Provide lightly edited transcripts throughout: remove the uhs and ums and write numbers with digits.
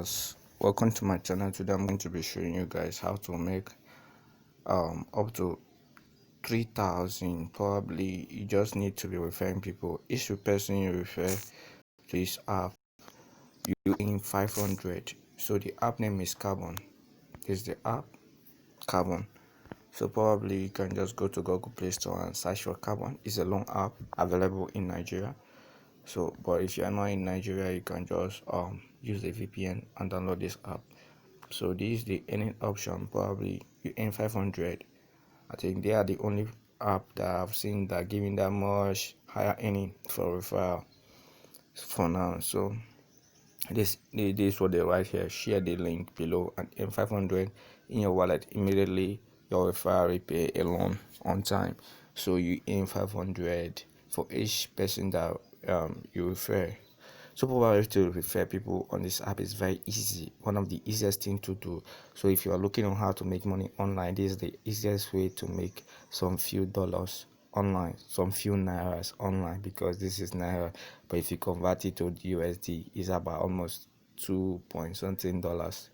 viewers, welcome to my channel. Today I'm going to be showing you guys how to make up to 3,000. Probably you just need to be referring people. Each person you refer to this app, you in 500. So the app name is Carbon. This is the app Carbon. So probably you can just go to Google Play Store and search for Carbon. It's a loan app available in Nigeria. So but if you are not in Nigeria, you can just use a VPN and download this app. So this is the earning option. Probably you earn 500. I think they are the only app that I've seen that giving that much higher earning for referral for now. So this is what they write here. Share the link below and earn 500 in your wallet immediately. Your referral repay a loan on time. So you earn 500 for each person that you refer. So probably to refer people on this app is very easy. One of the easiest thing to do. So if you are looking on how to make money online, this is the easiest way to make some few dollars online, some few nairas online, because this is naira. But if you convert it to USD, it's about almost 2 point something dollars.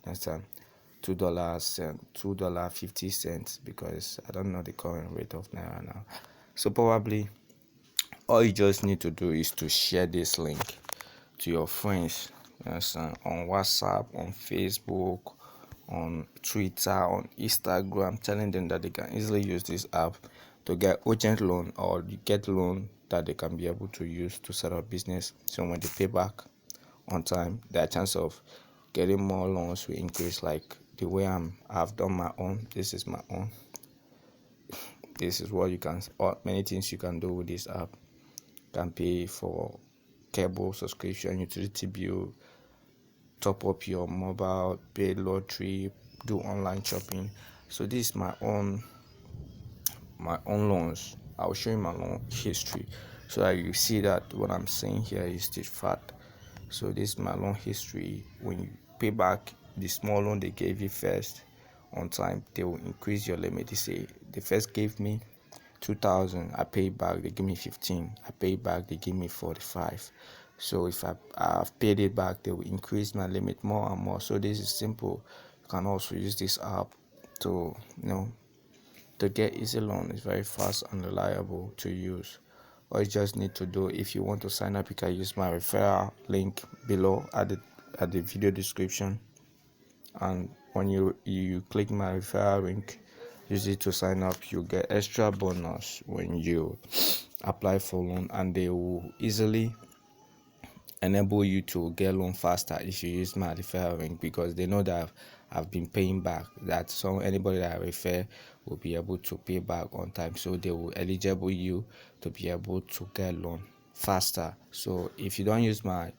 Understand? $2.50, because I don't know the current rate of naira now. So probably all you just need to do is to share this link to your friends, on WhatsApp, on Facebook, on Twitter, on Instagram, telling them that they can easily use this app to get urgent loan or get loan that they can be able to use to set up business. So when they pay back on time, their chance of getting more loans will increase. Like the way I've done my own. This is my own. This is what you can, or many things you can do with this app. You can pay for cable subscription, utility bill, top up your mobile, pay lottery, do online shopping. So this is my own loans. I'll show you my loan history so that you see that what I'm saying here is the fact. So this is my loan history. When you pay back the small loan they gave you first on time, they will increase your limit. They say they first gave me 2,000, I pay back, they give me 15, I pay back, they give me 45. So if I've paid it back, they will increase my limit more and more. So this is simple. You can also use this app to to get easy loan. It's very fast and reliable to use. All you just need to do, if you want to sign up, you can use my referral link below at the video description. And when you click my referral link, use it to sign up, you get extra bonus when you apply for loan, and they will easily enable you to get loan faster if you use my referral link, because they know that I've been paying back, that anybody that I refer will be able to pay back on time. So they will eligible you to be able to get loan faster. So if you don't use my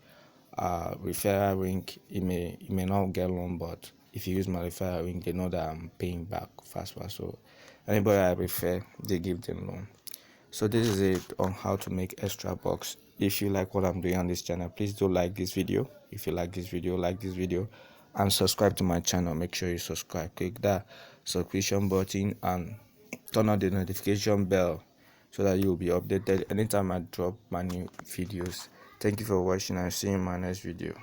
referral link, you may not get loan, but if you use my referral link, they know that I'm paying back faster. So anybody I refer, they give them loan. So this is it on how to make extra bucks. If you like what I'm doing on this channel, please do like this video. If you like this video, and subscribe to my channel. Make sure you subscribe, click that subscription button and turn on the notification bell so that you will be updated anytime I drop my new videos. Thank you for watching, and see you in my next video.